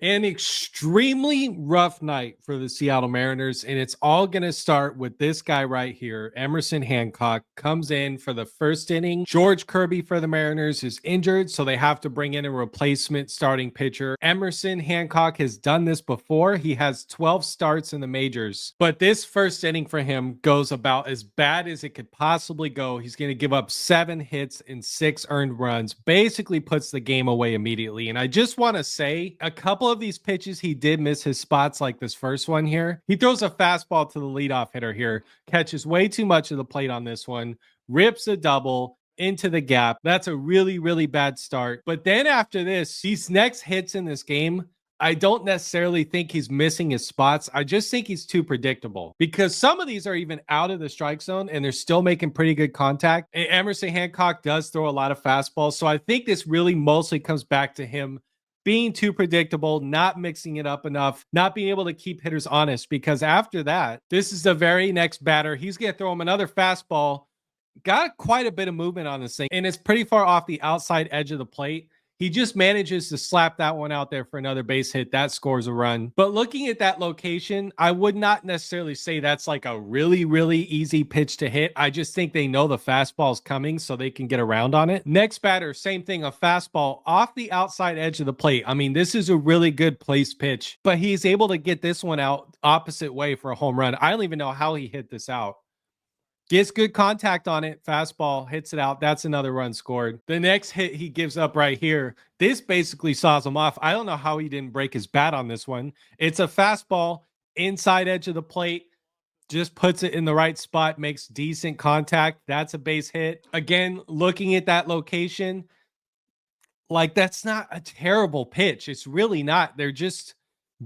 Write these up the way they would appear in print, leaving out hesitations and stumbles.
An extremely rough night for the Seattle Mariners, and it's all going to start with this guy right here. Emerson Hancock comes in for the first inning. George Kirby for the Mariners is injured, so they have to bring in a replacement starting pitcher. Emerson Hancock has done this before. He has 12 starts in the majors, but this first inning for him goes about as bad as it could possibly go. He's going to give up 7 hits and 6 earned runs, basically puts the game away immediately. And I just want to say a couple of these pitches, he did miss his spots, like this first one here. He throws a fastball to the leadoff hitter here, catches way too much of the plate on this one, rips a double into the gap. That's a really, really bad start. But then after this, these next hits in this game, I don't necessarily think he's missing his spots. I just think he's too predictable because some of these are even out of the strike zone and they're still making pretty good contact. And Emerson Hancock does throw a lot of fastballs. So I think this really mostly comes back to him being too predictable, not mixing it up enough, not being able to keep hitters honest, because after that, this is the very next batter. He's going to throw him another fastball. Got quite a bit of movement on this thing, and it's pretty far off the outside edge of the plate. He just manages to slap that one out there for another base hit. That scores a run. But looking at that location, I would not necessarily say that's like a really, really easy pitch to hit. I just think they know the fastball is coming so they can get around on it. Next batter, same thing, a fastball off the outside edge of the plate. I mean, this is a really good placed pitch, but he's able to get this one out opposite way for a home run. I don't even know how he hit this out. Gets good contact on it. Fastball, hits it out. That's another run scored. The next hit he gives up right here, this basically saws him off. I don't know how he didn't break his bat on this one. It's a fastball, inside edge of the plate. Just puts it in the right spot, makes decent contact. That's a base hit. Again, looking at that location, like that's not a terrible pitch. It's really not. They're just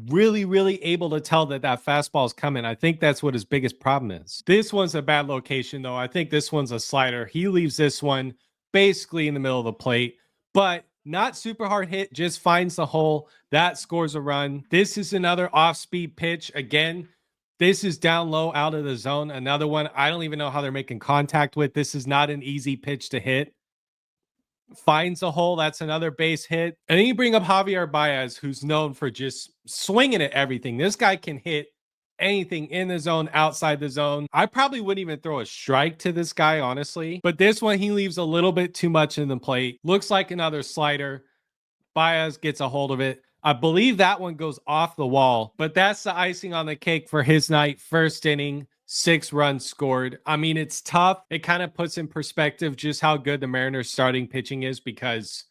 really, really able to tell that that fastball is coming. I think that's what his biggest problem is. This one's a bad location, though. I think this one's a slider. He leaves this one basically in the middle of the plate, but not super hard hit, just finds the hole. That scores a run. This is another off-speed pitch. Again, this is down low out of the zone. Another one I don't even know how they're making contact with. This is not an easy pitch to hit. Finds a hole. That's another base hit. And then you bring up Javier Baez, who's known for just swinging at everything. This guy can hit anything in the zone, outside the zone. I probably wouldn't even throw a strike to this guy, honestly. But this one, he leaves a little bit too much in the plate. Looks like another slider. Baez gets a hold of it. I believe that one goes off the wall, but that's the icing on the cake for his night. First inning, 6 runs scored. I mean, it's tough. It kind of puts in perspective just how good the Mariners starting pitching is, because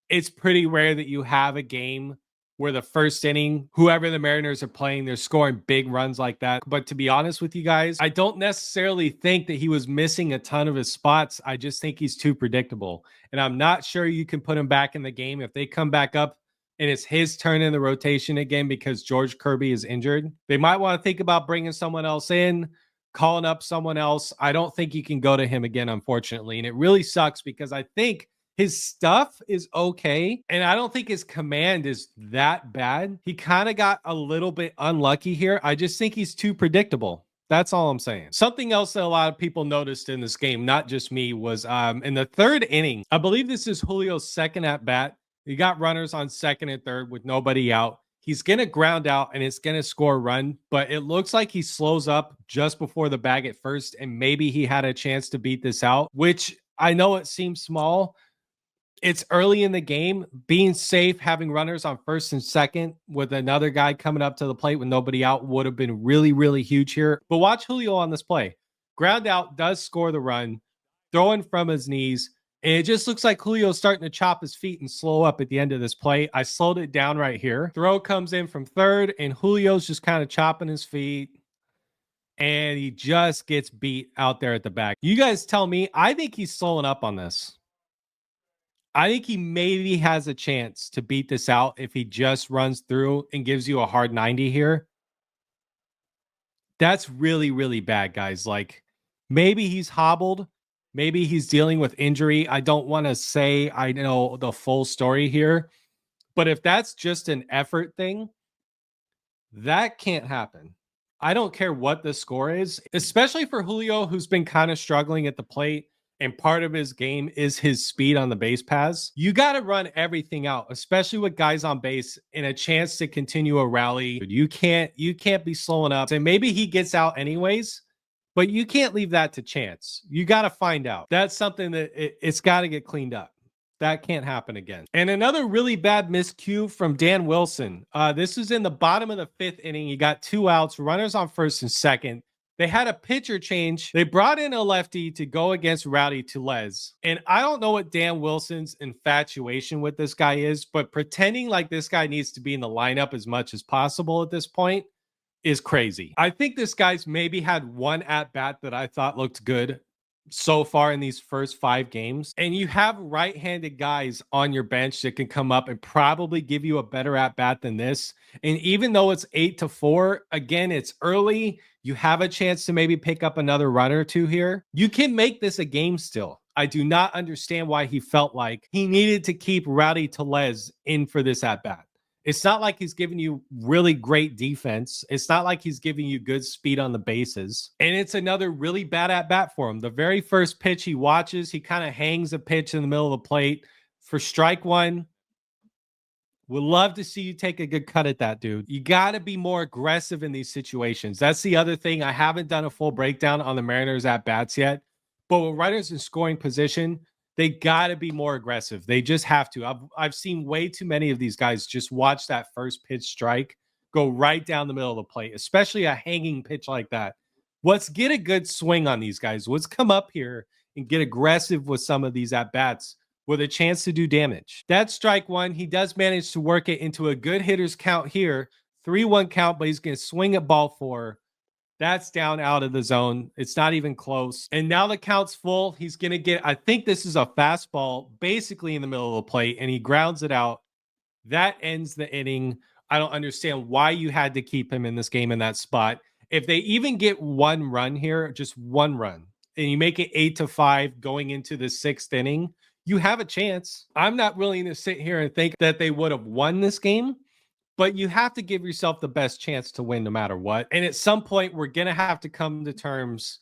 it's pretty rare that you have a game where the first inning, whoever the Mariners are playing, they're scoring big runs like that. But to be honest with you guys, I don't necessarily think that he was missing a ton of his spots. I just think he's too predictable. And I'm not sure you can put him back in the game if they come back up and it's his turn in the rotation again because George Kirby is injured. They might want to think about bringing someone else in, calling up someone else. I don't think you can go to him again, unfortunately. And it really sucks because I think his stuff is okay, and I don't think his command is that bad. He kind of got a little bit unlucky here. I just think he's too predictable. That's all I'm saying. Something else that a lot of people noticed in this game, not just me, was in the third inning, I believe this is Julio's second at bat. He got runners on second and third with nobody out. He's going to ground out and it's going to score a run, but it looks like he slows up just before the bag at first, and maybe he had a chance to beat this out, which I know it seems small. It's early in the game. Being safe, having runners on first and second with another guy coming up to the plate with nobody out would have been really, really huge here. But watch Julio on this play. Ground out, does score the run, throwing from his knees. And it just looks like Julio's starting to chop his feet and slow up at the end of this play. I slowed it down right here. Throw comes in from third, and Julio's just kind of chopping his feet. And he just gets beat out there at the back. You guys tell me. I think he's slowing up on this. I think he maybe has a chance to beat this out if he just runs through and gives you a hard 90 here. That's really, really bad, guys. Like, maybe he's hobbled. Maybe he's dealing with injury. I don't want to say I know the full story here. But if that's just an effort thing, that can't happen. I don't care what the score is, especially for Julio, who's been kind of struggling at the plate. and part of his game is his speed on the base paths, you got to run everything out, especially with guys on base and a chance to continue a rally. You can't be slowing up. And maybe he gets out anyways, but you can't leave that to chance. You got to find out. That's something that it's got to get cleaned up. That can't happen again. And another really bad miscue from Dan Wilson. This is in the bottom of the 5th inning. You got 2 outs, runners on first and second. They had a pitcher change. They brought in a lefty to go against Rowdy Tellez. And I don't know what Dan Wilson's infatuation with this guy is, but pretending like this guy needs to be in the lineup as much as possible at this point is crazy. I think this guy's maybe had one at-bat that I thought looked good so far in these first 5 games. And you have right-handed guys on your bench that can come up and probably give you a better at-bat than this. And even though it's 8-4, again, it's early. You have a chance to maybe pick up another run or 2 here. You can make this a game still. I do not understand why he felt like he needed to keep Rowdy Tellez in for this at-bat. It's not like he's giving you really great defense. It's not like he's giving you good speed on the bases. And it's another really bad at-bat for him. The very first pitch he watches, he kind of hangs a pitch in the middle of the plate for strike 1. Would love to see you take a good cut at that, dude. You got to be more aggressive in these situations. That's the other thing. I haven't done a full breakdown on the Mariners at-bats yet. But with runners in scoring position, they got to be more aggressive. They just have to. I've seen way too many of these guys just watch that first pitch strike go right down the middle of the plate, especially a hanging pitch like that. Let's get a good swing on these guys. Let's come up here and get aggressive with some of these at-bats with a chance to do damage. That's strike 1. He does manage to work it into a good hitter's count here. 3-1 count, but he's going to swing at ball 4. That's down out of the zone. It's not even close. And now the count's full. He's going to get, I think this is a fastball basically in the middle of the plate, and he grounds it out. That ends the inning. I don't understand why you had to keep him in this game in that spot. If they even get 1 run here, just 1 run, and you make it 8-5 going into the 6th inning, you have a chance. I'm not willing to sit here and think that they would have won this game, but you have to give yourself the best chance to win no matter what. And at some point, we're going to have to come to terms.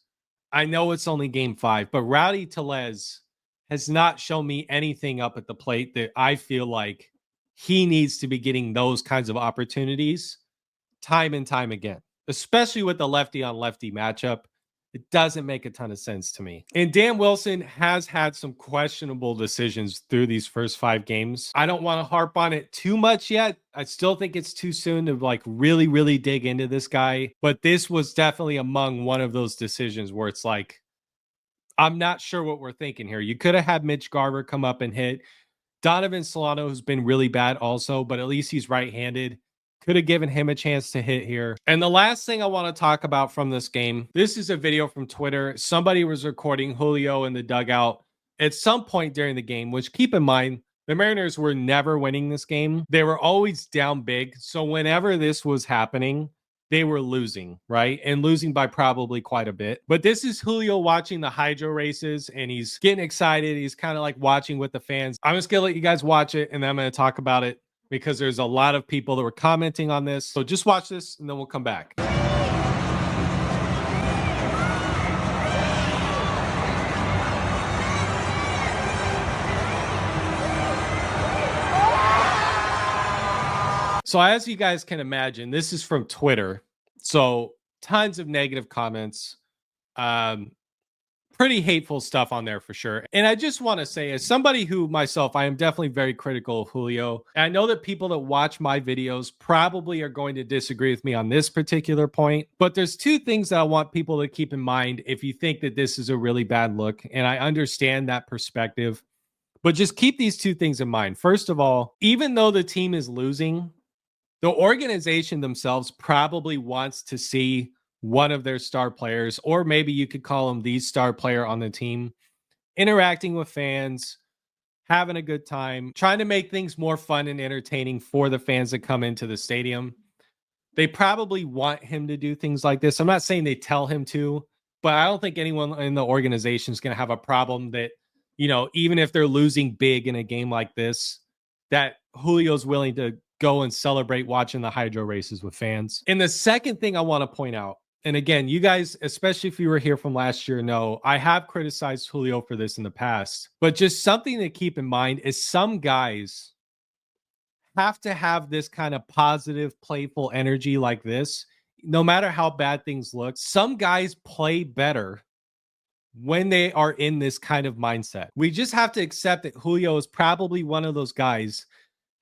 I know it's only game 5, but Rowdy Tellez has not shown me anything up at the plate that I feel like he needs to be getting those kinds of opportunities time and time again, especially with the lefty on lefty matchup. It doesn't make a ton of sense to me. And Dan Wilson has had some questionable decisions through these first 5 games. I don't want to harp on it too much yet. I still think it's too soon to like really, really dig into this guy. But this was definitely among one of those decisions where it's like, I'm not sure what we're thinking here. You could have had Mitch Garver come up and hit. Donovan Solano, who's been really bad also, but at least he's right-handed. Could have given him a chance to hit here. And the last thing I want to talk about from this game, this is a video from Twitter. Somebody was recording Julio in the dugout at some point during the game, which keep in mind, the Mariners were never winning this game. They were always down big. So whenever this was happening, they were losing, right? And losing by probably quite a bit. But this is Julio watching the hydro races, and he's getting excited. He's kind of like watching with the fans. I'm just going to let you guys watch it, and then I'm going to talk about it, because there's a lot of people that were commenting on this. So just watch this and then we'll come back. So as you guys can imagine, this is from Twitter. So tons of negative comments. Pretty hateful stuff on there for sure. And I just want to say, as somebody who myself, I am definitely very critical of Julio. And I know that people that watch my videos probably are going to disagree with me on this particular point. But there's 2 things that I want people to keep in mind if you think that this is a really bad look. And I understand that perspective. But just keep these 2 things in mind. First of all, even though the team is losing, the organization themselves probably wants to see one of their star players, or maybe you could call him the star player on the team, interacting with fans, having a good time, trying to make things more fun and entertaining for the fans that come into the stadium. They probably want him to do things like this. I'm not saying they tell him to, but I don't think anyone in the organization is going to have a problem that, you know, even if they're losing big in a game like this, that Julio's willing to go and celebrate watching the hydro races with fans. And the second thing I want to point out, And again, you guys, especially if you were here from last year, know I have criticized Julio for this in the past. But just something to keep in mind is some guys have to have this kind of positive, playful energy like this, no matter how bad things look. Some guys play better when they are in this kind of mindset. We just have to accept that Julio is probably one of those guys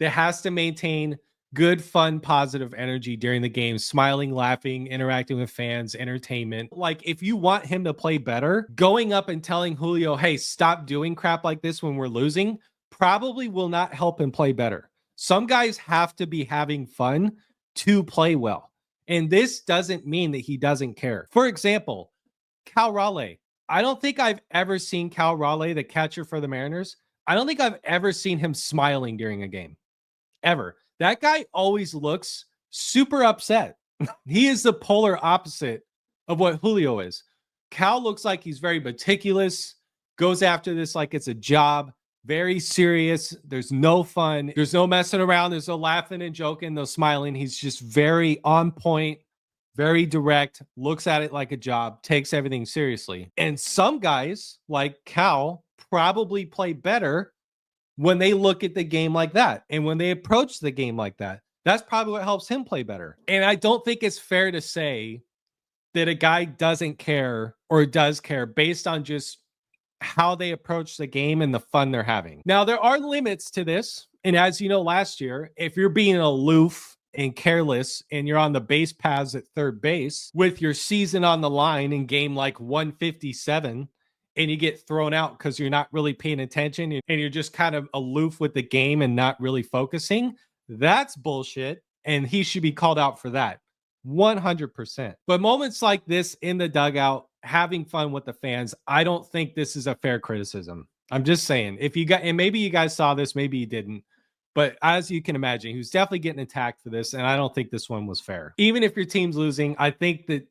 that has to maintain good, fun, positive energy during the game, smiling, laughing, interacting with fans, entertainment. Like, if you want him to play better, going up and telling Julio, hey, stop doing crap like this when we're losing, probably will not help him play better. Some guys have to be having fun to play well. And this doesn't mean that he doesn't care. For example, Cal Raleigh. I don't think I've ever seen Cal Raleigh, the catcher for the Mariners. I don't think I've ever seen him smiling during a game. Ever. That guy always looks super upset. He is the polar opposite of what Julio is. Cal looks like he's very meticulous, goes after this like it's a job, very serious. There's no fun. There's no messing around. There's no laughing and joking, no smiling. He's just very on point, very direct, looks at it like a job, takes everything seriously. And some guys like Cal probably play better when they look at the game like that and when they approach the game like that. That's probably what helps him play better. And I don't think it's fair to say that a guy doesn't care or does care based on just how they approach the game and the fun they're having. Now, there are limits to this. And as you know, last year, if you're being aloof and careless and you're on the base paths at third base with your season on the line in game like 157, and you get thrown out because you're not really paying attention and you're just kind of aloof with the game and not really focusing, that's bullshit. And he should be called out for that 100%. But moments like this in the dugout, having fun with the fans, I don't think this is a fair criticism. I'm just saying, if you got, and maybe you guys saw this, maybe you didn't, but as you can imagine, he was definitely getting attacked for this. And I don't think this one was fair. Even if your team's losing, I think that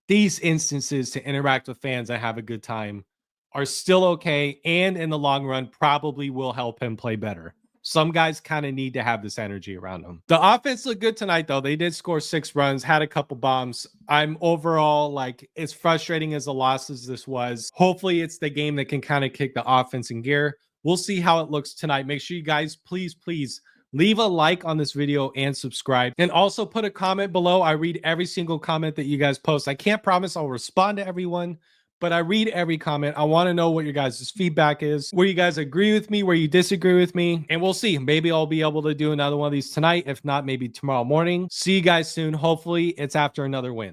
these instances to interact with fans and have a good time are still okay, and in the long run probably will help him play better. Some guys kind of need to have this energy around them. The offense looked good tonight, though. They did score 6 runs, had a couple bombs. I'm overall, like, as frustrating as the loss as this was, hopefully it's the game that can kind of kick the offense in gear. We'll see how it looks tonight. Make sure you guys, please leave a like on this video and subscribe. And also put a comment below. I read every single comment that you guys post. I can't promise I'll respond to everyone, but I read every comment. I want to know what your guys' feedback is, where you guys agree with me, where you disagree with me, and we'll see. Maybe I'll be able to do another one of these tonight. If not, maybe tomorrow morning. See you guys soon. Hopefully it's after another win.